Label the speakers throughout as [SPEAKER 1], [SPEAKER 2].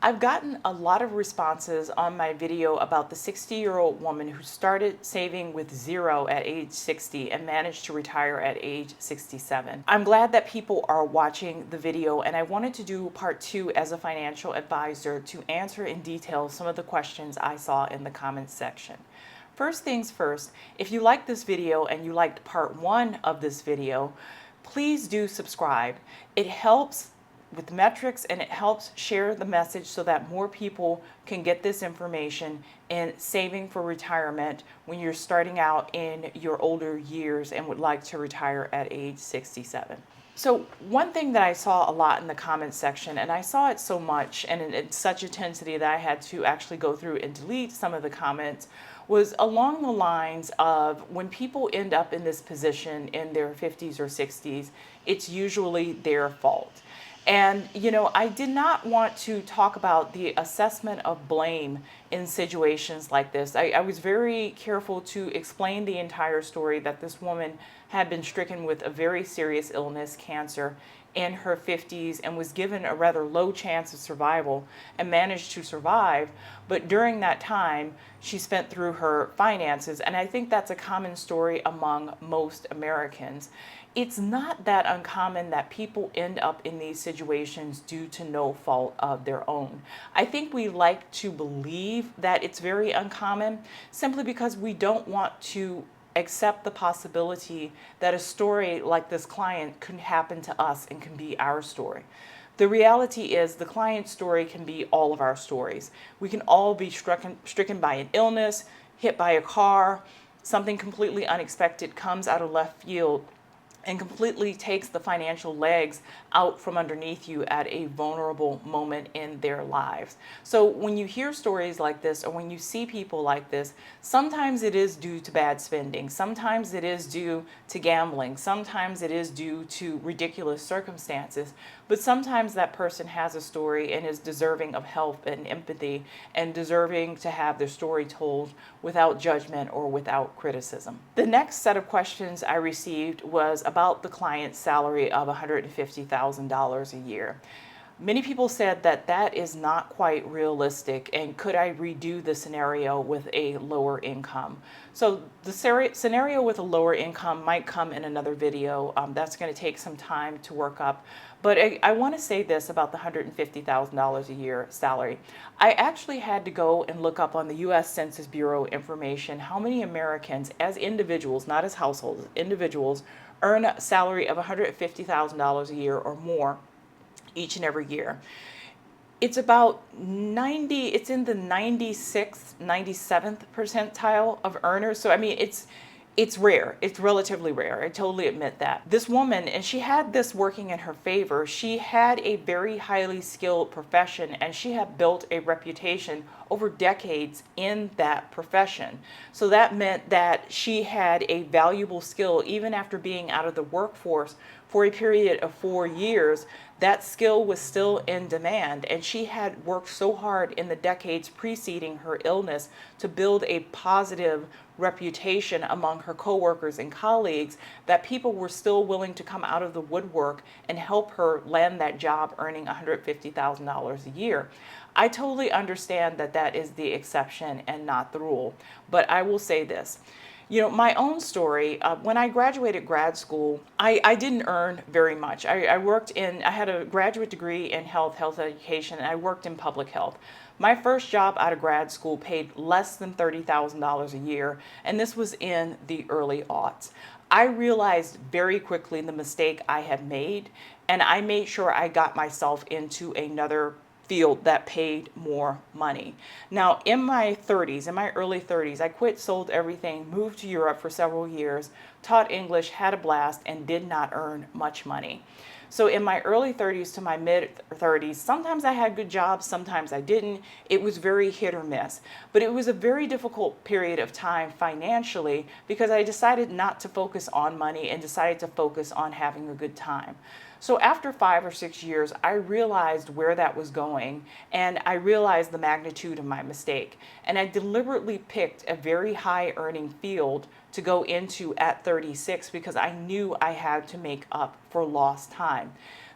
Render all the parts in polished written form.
[SPEAKER 1] I've gotten a lot of responses on my video about the 60-year-old woman who started saving with zero at age 60 and managed to retire at age 67. I'm glad that people are watching the video, and I wanted to do part 2 as a financial advisor to answer in detail some of the questions I saw in the comments section. First things first, if you liked this video and you liked part 1 of this video, please do subscribe. It helps with metrics, and it helps share the message so that more people can get this information in saving for retirement when you're starting out in your older years and would like to retire at age 67. So one thing that I saw a lot in the comments section, and I saw it so much and in such intensity that I had to actually go through and delete some of the comments, was along the lines of when people end up in this position in their 50s or 60s, it's usually their fault. And, I did not want to talk about the assessment of blame in situations like this. I was very careful to explain the entire story that this woman had been stricken with a very serious illness, cancer, in her 50s and was given a rather low chance of survival and managed to survive. But during that time, she spent through her finances. And I think that's a common story among most Americans. It's not that uncommon that people end up in these situations due to no fault of their own. I think we like to believe that it's very uncommon simply because we don't want to accept the possibility that a story like this client could happen to us and can be our story. The reality is the client's story can be all of our stories. We can all be stricken by an illness, hit by a car, something completely unexpected comes out of left field and completely takes the financial legs out from underneath you at a vulnerable moment in their lives. So when you hear stories like this, or when you see people like this, sometimes it is due to bad spending, sometimes it is due to gambling, sometimes it is due to ridiculous circumstances, but sometimes that person has a story and is deserving of help and empathy and deserving to have their story told without judgment or without criticism. The next set of questions I received was about the client's salary of $150,000 a year. Many people said that that is not quite realistic, and could I redo the scenario with a lower income? So the scenario with a lower income might come in another video. That's going to take some time to work up. But I want to say this about the $150,000 a year salary. I actually had to go and look up on the U.S. Census Bureau information how many Americans, as individuals, not as households, individuals, earn a salary of $150,000 a year or more each and every year. It's about 90, it's in the 96th, 97th percentile of earners. So, I mean, it's rare. It's relatively rare. I totally admit that. This woman, and she had this working in her favor, she had a very highly skilled profession, and she had built a reputation over decades in that profession. So that meant that she had a valuable skill even after being out of the workforce for a period of 4 years. That skill was still in demand, and she had worked so hard in the decades preceding her illness to build a positive reputation among her coworkers and colleagues that people were still willing to come out of the woodwork and help her land that job earning $150,000 a year. I totally understand that that is the exception and not the rule, but I will say this. My own story, when I graduated grad school, I didn't earn very much. I had a graduate degree in health education, and I worked in public health. My first job out of grad school paid less than $30,000 a year, and this was in the early aughts. I realized very quickly the mistake I had made, and I made sure I got myself into another field that paid more money. Now, in my early 30s, I quit, sold everything, moved to Europe for several years, taught English, had a blast, and did not earn much money. So in my early 30s to my mid 30s, sometimes I had good jobs, sometimes I didn't. It was very hit or miss. But it was a very difficult period of time financially because I decided not to focus on money and decided to focus on having a good time. So after 5 or 6 years, I realized where that was going, and I realized the magnitude of my mistake. And I deliberately picked a very high earning field to go into at 36 because I knew I had to make up for lost time.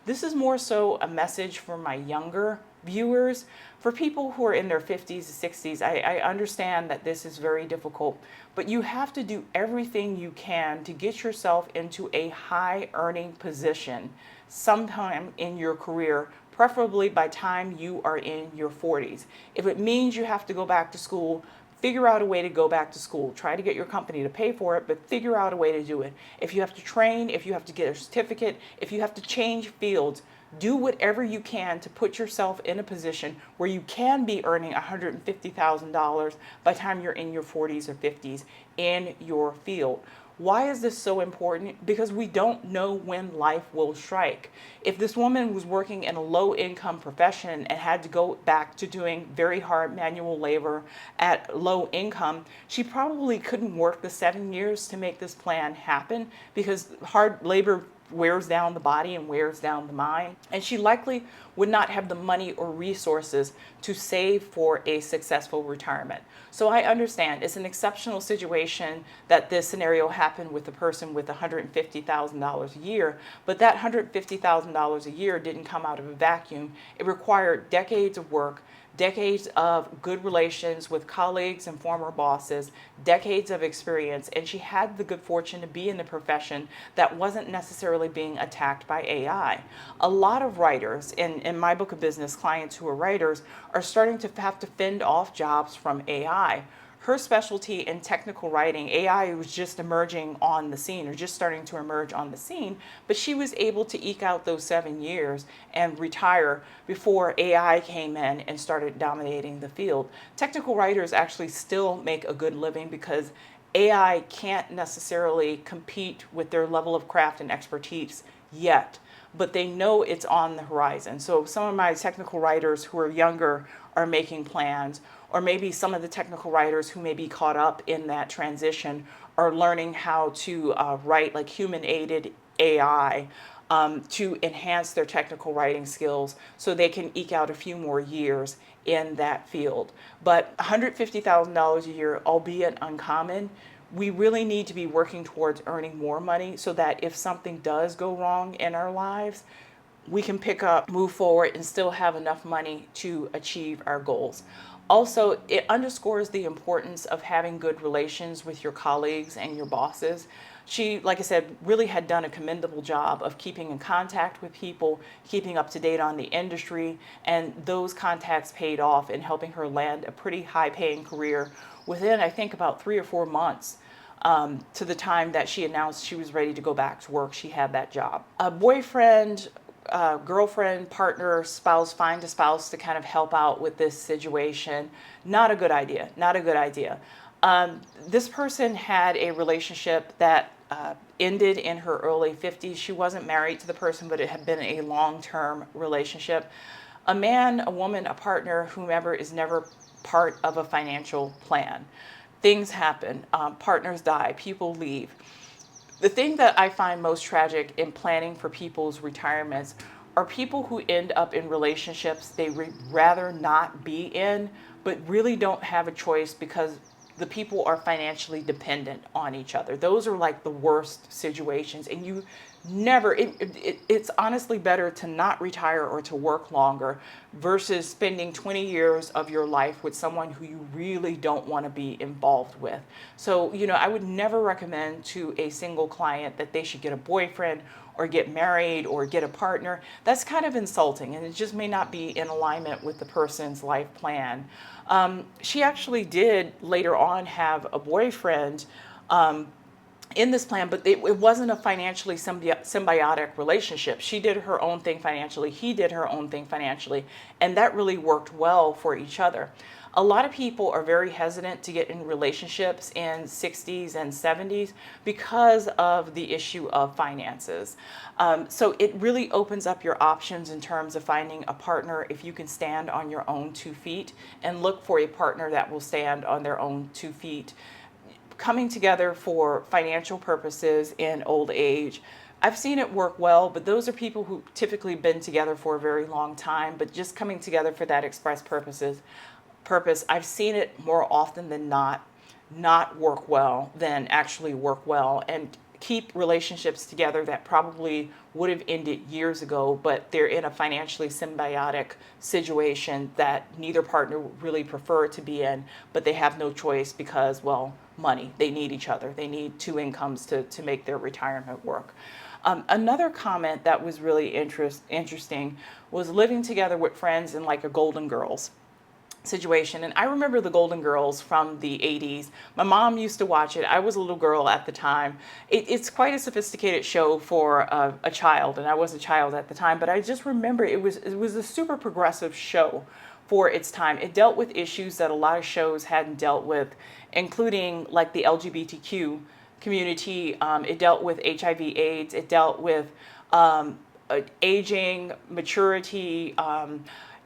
[SPEAKER 1] This is more so a message for my younger viewers, for people who are in their 50s, 60s, I understand that this is very difficult, but you have to do everything you can to get yourself into a high earning position sometime in your career, preferably by time you are in your 40s. If it means you have to go back to school, figure out a way to go back to school. Try to get your company to pay for it, but figure out a way to do it. If you have to train, if you have to get a certificate, if you have to change fields, do whatever you can to put yourself in a position where you can be earning $150,000 by the time you're in your 40s or 50s in your field. Why is this so important? Because we don't know when life will strike. If this woman was working in a low income profession and had to go back to doing very hard manual labor at low income, she probably couldn't work the 7 years to make this plan happen, because hard labor wears down the body and wears down the mind. And she likely would not have the money or resources to save for a successful retirement. So I understand it's an exceptional situation that this scenario happened with a person with $150,000 a year, but that $150,000 a year didn't come out of a vacuum. It required decades of work, decades of good relations with colleagues and former bosses, decades of experience, and she had the good fortune to be in the profession that wasn't necessarily being attacked by AI. A lot of writers, in my book of business, clients who are writers, are starting to have to fend off jobs from AI. Her specialty in technical writing, AI was just emerging on the scene, or just starting to emerge on the scene, but she was able to eke out those 7 years and retire before AI came in and started dominating the field. Technical writers actually still make a good living because AI can't necessarily compete with their level of craft and expertise yet, but they know it's on the horizon. So some of my technical writers who are younger are making plans, or maybe some of the technical writers who may be caught up in that transition are learning how to write like human-aided AI to enhance their technical writing skills so they can eke out a few more years in that field. But $150,000 a year, albeit uncommon, we really need to be working towards earning more money so that if something does go wrong in our lives, we can pick up, move forward, and still have enough money to achieve our goals. Also, it underscores the importance of having good relations with your colleagues and your bosses. She, like I said, really had done a commendable job of keeping in contact with people, keeping up to date on the industry, and those contacts paid off in helping her land a pretty high-paying career within, I think, about 3 or 4 months. To the time that she announced she was ready to go back to work, she had that job. A boyfriend, girlfriend, partner, spouse, find a spouse to kind of help out with this situation. Not a good idea. Not a good idea. This person had a relationship that ended in her early 50s. She wasn't married to the person, but it had been a long-term relationship. A man, a woman, a partner, whomever, is never part of a financial plan. Things happen. Partners die. People leave. The thing that I find most tragic in planning for people's retirements are people who end up in relationships they would rather not be in, but really don't have a choice because the people are financially dependent on each other. Those are like the worst situations, and you never, it's honestly better to not retire or to work longer versus spending 20 years of your life with someone who you really don't want to be involved with. So, I would never recommend to a single client that they should get a boyfriend or get married or get a partner. That's kind of insulting, and it just may not be in alignment with the person's life plan. She actually did later on have a boyfriend in this plan, but it wasn't a financially symbiotic relationship. She did her own thing financially, he did her own thing financially, and that really worked well for each other. A lot of people are very hesitant to get in relationships in 60s and 70s because of the issue of finances. So it really opens up your options in terms of finding a partner if you can stand on your own 2 feet, and look for a partner that will stand on their own 2 feet. Coming together for financial purposes in old age, I've seen it work well, but those are people who typically been together for a very long time, but just coming together for that express purpose, I've seen it more often than not work well than actually work well. And keep relationships together that probably would have ended years ago, but they're in a financially symbiotic situation that neither partner would really prefer to be in, but they have no choice because, well, money. They need each other. They need two incomes to make their retirement work. Another comment that was really interesting was living together with friends in like a Golden Girls situation. And I remember the Golden Girls from the 80s. My mom used to watch it. I was a little girl at the time. It's quite a sophisticated show for a child, and I was a child at the time, but I just remember it was a super progressive show for its time. It dealt with issues that a lot of shows hadn't dealt with, including like the LGBTQ community. It dealt with HIV/AIDS. It dealt with aging, maturity.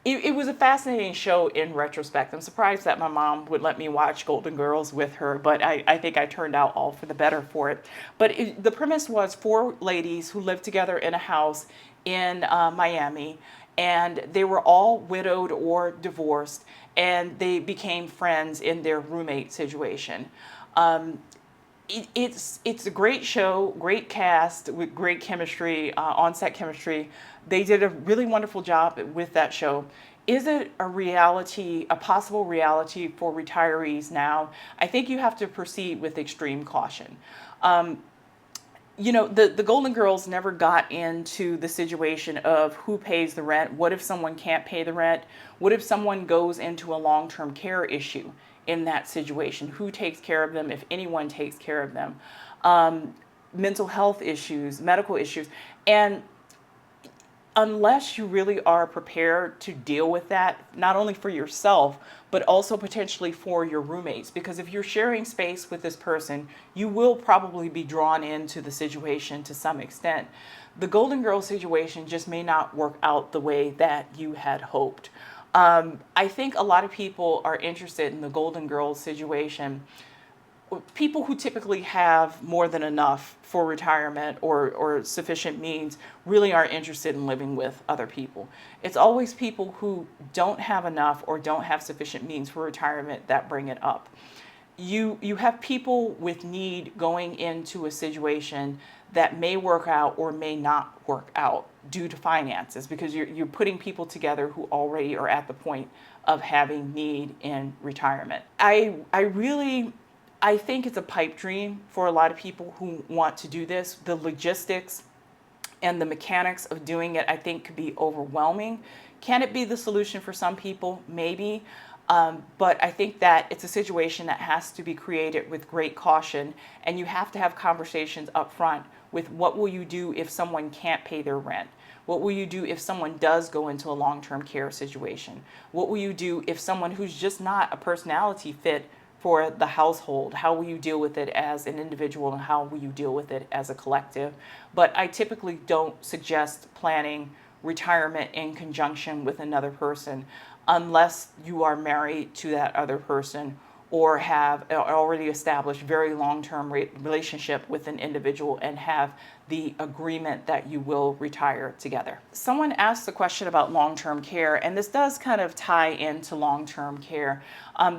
[SPEAKER 1] It was a fascinating show in retrospect. I'm surprised that my mom would let me watch Golden Girls with her, but I think I turned out all for the better for it. But the premise was four ladies who lived together in a house in Miami, and they were all widowed or divorced, and they became friends in their roommate situation. It's a great show, great cast with great chemistry, on-set chemistry. They did a really wonderful job with that show. Is it a reality, a possible reality for retirees now? I think you have to proceed with extreme caution. You know, the Golden Girls never got into the situation of who pays the rent. What if someone can't pay the rent? What if someone goes into a long-term care issue in that situation? Who takes care of them, if anyone takes care of them? Mental health issues, medical issues. And unless you really are prepared to deal with that, not only for yourself, but also potentially for your roommates. Because if you're sharing space with this person, you will probably be drawn into the situation to some extent. The Golden Girl situation just may not work out the way that you had hoped. I think a lot of people are interested in the Golden Girls situation. People who typically have more than enough for retirement or sufficient means really aren't interested in living with other people. It's always people who don't have enough or don't have sufficient means for retirement that bring it up. You have people with need going into a situation that may work out or may not work out due to finances, because you're putting people together who already are at the point of having need in retirement. I think it's a pipe dream for a lot of people who want to do this. The logistics and the mechanics of doing it, I think, could be overwhelming. Can it be the solution for some people? Maybe. But I think that it's a situation that has to be created with great caution, and you have to have conversations up front with what will you do if someone can't pay their rent? What will you do if someone does go into a long-term care situation? What will you do if someone who's just not a personality fit for the household? How will you deal with it as an individual, and how will you deal with it as a collective? But I typically don't suggest planning retirement in conjunction with another person unless you are married to that other person or have already established very long-term relationship with an individual and have the agreement that you will retire together. Someone asked the question about long-term care, and this does kind of tie into long-term care.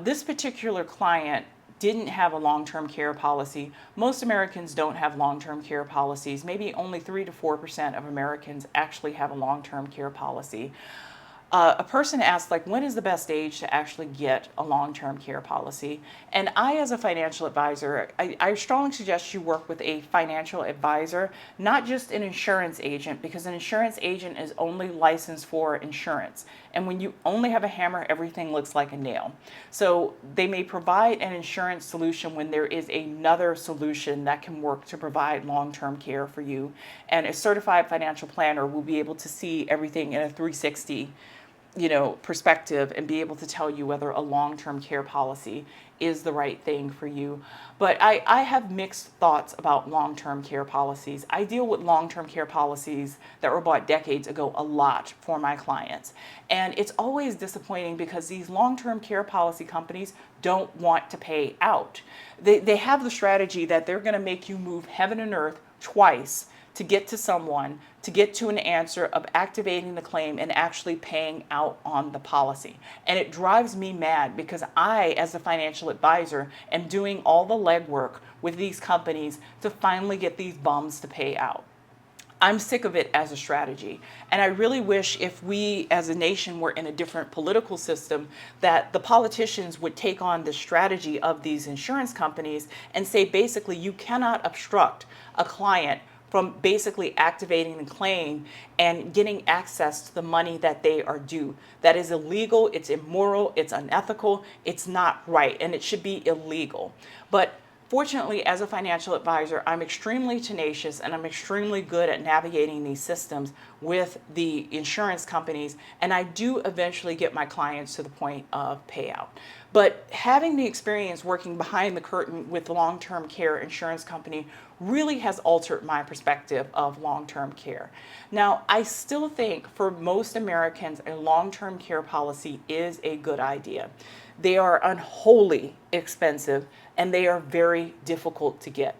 [SPEAKER 1] This particular client didn't have a long-term care policy. Most Americans don't have long-term care policies. Maybe only 3 to 4% of Americans actually have a long-term care policy. A person asked, like, when is the best age to actually get a long-term care policy? And I, as a financial advisor, I strongly suggest you work with a financial advisor, not just an insurance agent, because an insurance agent is only licensed for insurance. And when you only have a hammer, everything looks like a nail. So they may provide an insurance solution when there is another solution that can work to provide long-term care for you. And a certified financial planner will be able to see everything in a 360 perspective and be able to tell you whether a long-term care policy is the right thing for you. But I have mixed thoughts about long-term care policies. I deal with long-term care policies that were bought decades ago a lot for my clients. And it's always disappointing because these long-term care policy companies don't want to pay out. They have the strategy that they're going to make you move heaven and earth twice to get to someone, to get to an answer of activating the claim and actually paying out on the policy. And it drives me mad because I, as a financial advisor, am doing all the legwork with these companies to finally get these bums to pay out. I'm sick of it as a strategy. And I really wish if we as a nation were in a different political system, that the politicians would take on the strategy of these insurance companies and say, basically, you cannot obstruct a client from basically activating the claim and getting access to the money that they are due. That is illegal, it's immoral, it's unethical, it's not right, and it should be illegal. But fortunately, as a financial advisor, I'm extremely tenacious and I'm extremely good at navigating these systems with the insurance companies, and I do eventually get my clients to the point of payout. But having the experience working behind the curtain with the long-term care insurance company really has altered my perspective of long-term care. Now, I still think for most Americans, a long-term care policy is a good idea. They are unholy expensive and they are very difficult to get.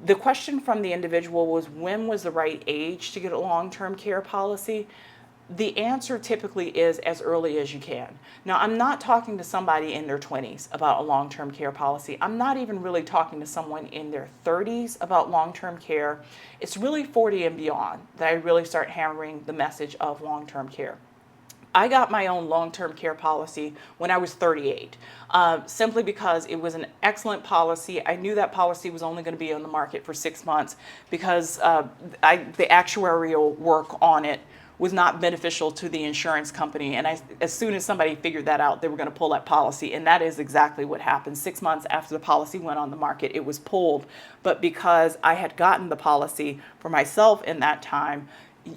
[SPEAKER 1] The question from the individual was, when was the right age to get a long-term care policy? The answer typically is as early as you can. Now, I'm not talking to somebody in their 20s about a long-term care policy. I'm not even really talking to someone in their 30s about long-term care. It's really 40 and beyond that I really start hammering the message of long-term care. I got my own long-term care policy when I was 38, simply because it was an excellent policy. I knew that policy was only going to be on the market for 6 months because the actuarial work on it was not beneficial to the insurance company. And as soon as somebody figured that out, they were going to pull that policy. And that is exactly what happened. 6 months after the policy went on the market, it was pulled. But because I had gotten the policy for myself in that time,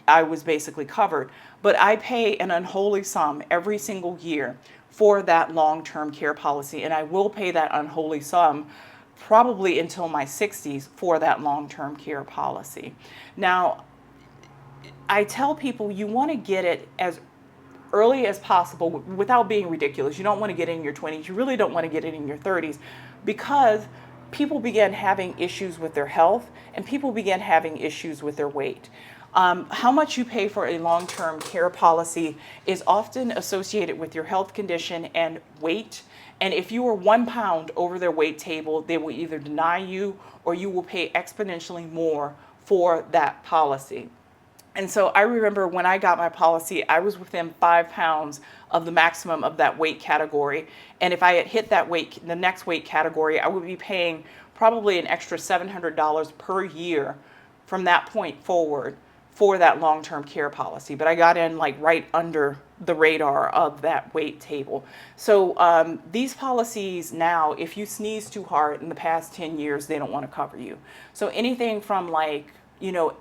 [SPEAKER 1] I was basically covered. But I pay an unholy sum every single year for that long-term care policy, and I will pay that unholy sum probably until my 60s for that long-term care policy. Now, I tell people you want to get it as early as possible without being ridiculous. You don't want to get it in your 20s. You really don't want to get it in your 30s because people begin having issues with their health and people begin having issues with their weight. How much you pay for a long-term care policy is often associated with your health condition and weight. And if you are 1 pound over their weight table, they will either deny you or you will pay exponentially more for that policy. And so I remember when I got my policy, I was within 5 pounds of the maximum of that weight category. And if I had hit that weight, the next weight category, I would be paying probably an extra $700 per year from that point forward for that long-term care policy. But I got in like right under the radar of that weight table. So these policies now, if you sneeze too hard in the past 10 years, they don't want to cover you. So anything from like,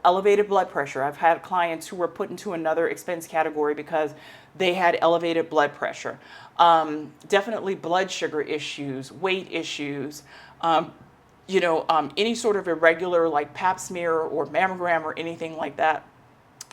[SPEAKER 1] elevated blood pressure. I've had clients who were put into another expense category because they had elevated blood pressure. Definitely blood sugar issues, weight issues, any sort of irregular like pap smear or mammogram or anything like that.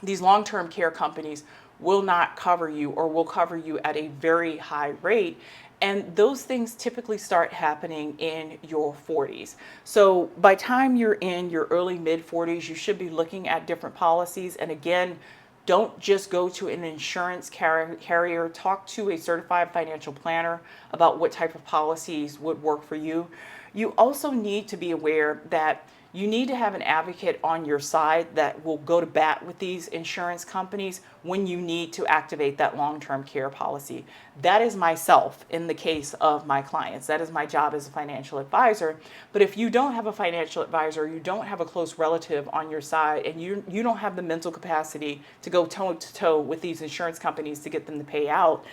[SPEAKER 1] These long-term care companies will not cover you or will cover you at a very high rate. And those things typically start happening in your 40s. So by the time you're in your early mid 40s, you should be looking at different policies. And again, don't just go to an insurance carrier. Talk to a certified financial planner about what type of policies would work for you. You also need to be aware that you need to have an advocate on your side that will go to bat with these insurance companies when you need to activate that long-term care policy. That is myself in the case of my clients. That is my job as a financial advisor. But if you don't have a financial advisor, you don't have a close relative on your side, and you don't have the mental capacity to go toe to toe with these insurance companies to get them to pay out,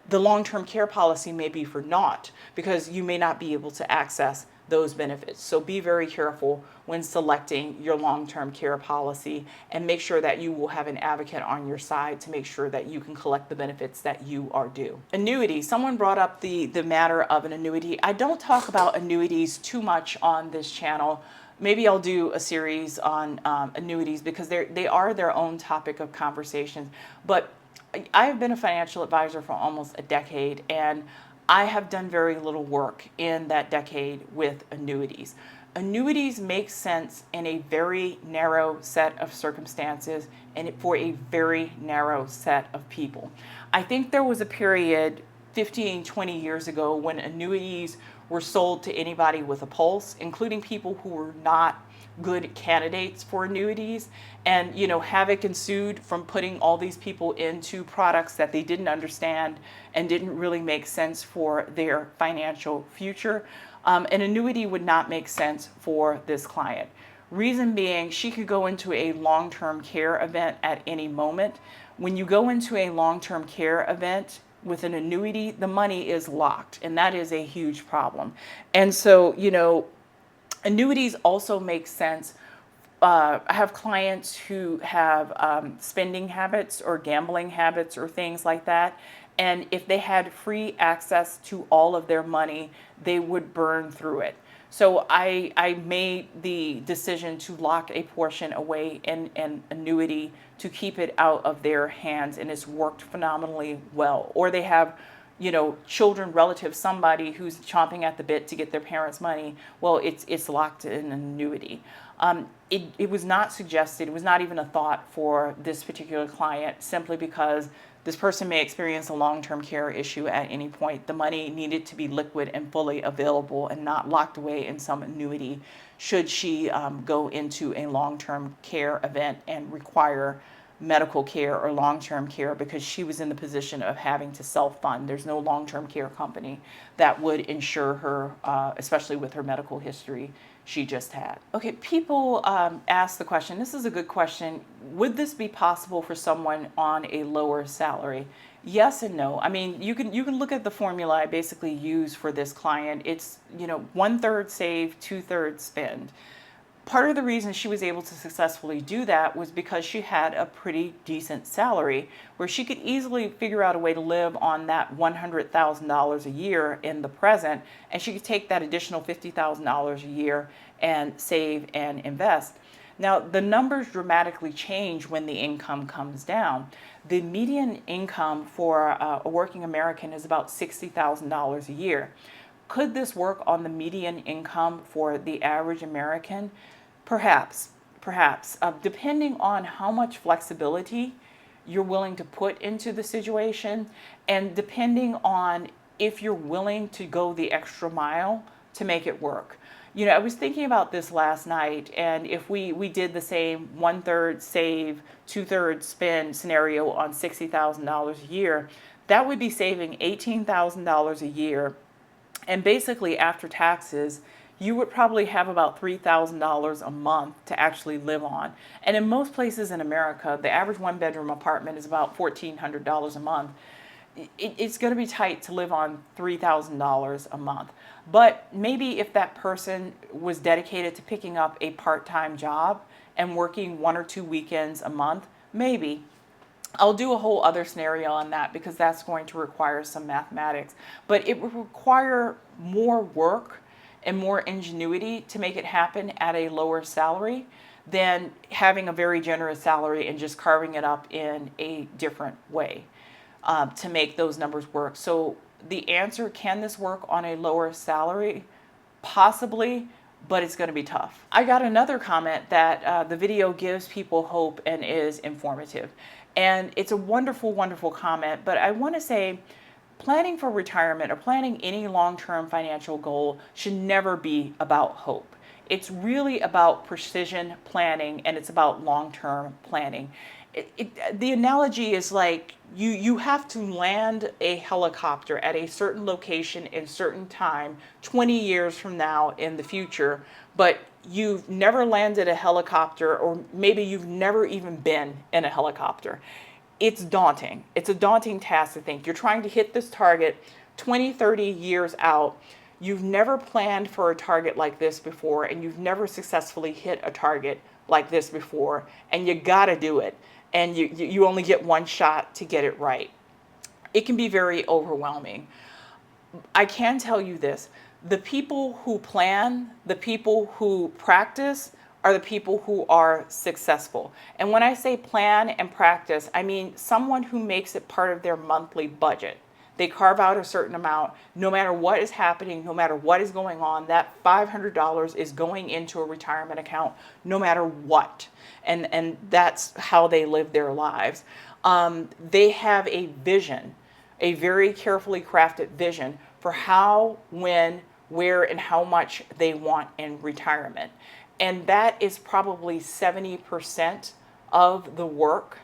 [SPEAKER 1] the long-term care policy may be for naught because you may not be able to access those benefits. So be very careful when selecting your long-term care policy and make sure that you will have an advocate on your side to make sure that you can collect the benefits that you are due. Annuity. Someone brought up the matter of an annuity. I don't talk about annuities too much on this channel. Maybe I'll do a series on annuities because they are their own topic of conversation. But I have been a financial advisor for almost a decade, and I have done very little work in that decade with annuities. Annuities make sense in a very narrow set of circumstances and for a very narrow set of people. I think there was a period 15, 20 years ago when annuities were sold to anybody with a pulse, including people who were not good candidates for annuities. And havoc ensued from putting all these people into products that they didn't understand and didn't really make sense for their financial future. An annuity would not make sense for this client. Reason being, she could go into a long-term care event at any moment. When you go into a long-term care event with an annuity, the money is locked, and that is a huge problem. And so, annuities also make sense. I have clients who have spending habits or gambling habits or things like that. And if they had free access to all of their money, they would burn through it. So I made the decision to lock a portion away in an annuity to keep it out of their hands, and it's worked phenomenally well. Or they have children, relatives, somebody who's chomping at the bit to get their parents' money. Well, it's locked in an annuity. It was not suggested, it was not even a thought for this particular client, simply because this person may experience a long-term care issue at any point. The money needed to be liquid and fully available and not locked away in some annuity should she go into a long-term care event and require medical care or long-term care, because she was in the position of having to self-fund. There's no long-term care company that would insure her, especially with her medical history she just had. Okay, people ask the question, this is a good question, would this be possible for someone on a lower salary? Yes and no. I mean, you can look at the formula I basically use for this client. It's 1/3 save, 2/3 spend. Part of the reason she was able to successfully do that was because she had a pretty decent salary where she could easily figure out a way to live on that $100,000 a year in the present, and she could take that additional $50,000 a year and save and invest. Now, the numbers dramatically change when the income comes down. The median income for a working American is about $60,000 a year. Could this work on the median income for the average American? Perhaps. Depending on how much flexibility you're willing to put into the situation, and depending on if you're willing to go the extra mile to make it work. I was thinking about this last night, and if we did the same 1/3 save, 2/3 spend scenario on $60,000 a year, that would be saving $18,000 a year. And basically, after taxes, you would probably have about $3,000 a month to actually live on. And in most places in America, the average one-bedroom apartment is about $1,400 a month. It's going to be tight to live on $3,000 a month. But maybe if that person was dedicated to picking up a part-time job and working 1 or 2 weekends a month, maybe. I'll do a whole other scenario on that because that's going to require some mathematics. But it would require more work and more ingenuity to make it happen at a lower salary than having a very generous salary and just carving it up in a different way to make those numbers work. So the answer, can this work on a lower salary? Possibly, but it's going to be tough. I got another comment that the video gives people hope and is informative. And it's a wonderful, wonderful comment, but I want to say planning for retirement or planning any long-term financial goal should never be about hope. It's really about precision planning, and it's about long-term planning. The analogy is like you have to land a helicopter at a certain location in a certain time 20 years from now in the future, but you've never landed a helicopter, or maybe you've never even been in a helicopter. It's daunting. It's a daunting task to think. You're trying to hit this target 20, 30 years out. You've never planned for a target like this before, and you've never successfully hit a target like this before, and you gotta do it. And you only get one shot to get it right. It can be very overwhelming. I can tell you this, the people who plan, the people who practice, are the people who are successful. And when I say plan and practice, I mean someone who makes it part of their monthly budget. They carve out a certain amount. No matter what is happening, no matter what is going on, that $500 is going into a retirement account no matter what. And that's how they live their lives. They have a vision, a very carefully crafted vision for how, when, where, and how much they want in retirement. And that is probably 70% of the work.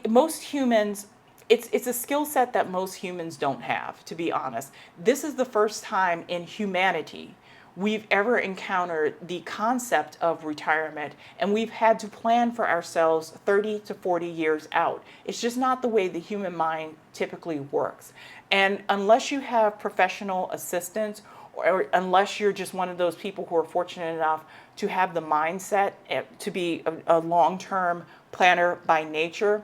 [SPEAKER 1] Most humans, it's a skill set that most humans don't have, to be honest. This is the first time in humanity we've ever encountered the concept of retirement, and we've had to plan for ourselves 30 to 40 years out. It's just not the way the human mind typically works. And unless you have professional assistance, or unless you're just one of those people who are fortunate enough to have the mindset to be a long-term planner by nature,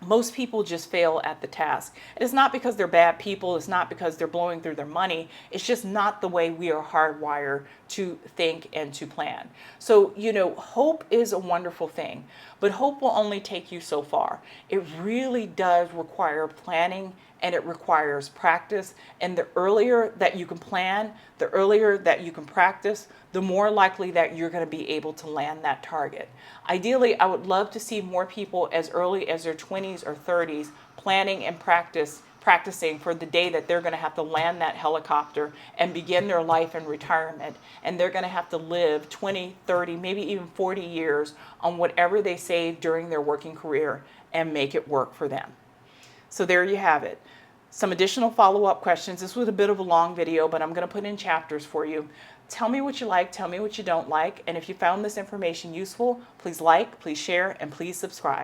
[SPEAKER 1] most people just fail at the task. And it's not because they're bad people, it's not because they're blowing through their money, it's just not the way we are hardwired to think and to plan. So, hope is a wonderful thing, but hope will only take you so far. It really does require planning, and it requires practice. And the earlier that you can plan, the earlier that you can practice, the more likely that you're going to be able to land that target. Ideally, I would love to see more people as early as their 20s or 30s planning and practicing for the day that they're going to have to land that helicopter and begin their life in retirement. And they're going to have to live 20, 30, maybe even 40 years on whatever they saved during their working career and make it work for them. So there you have it. Some additional follow-up questions. This was a bit of a long video, but I'm going to put in chapters for you. Tell me what you like, tell me what you don't like, and if you found this information useful, please like, please share, and please subscribe.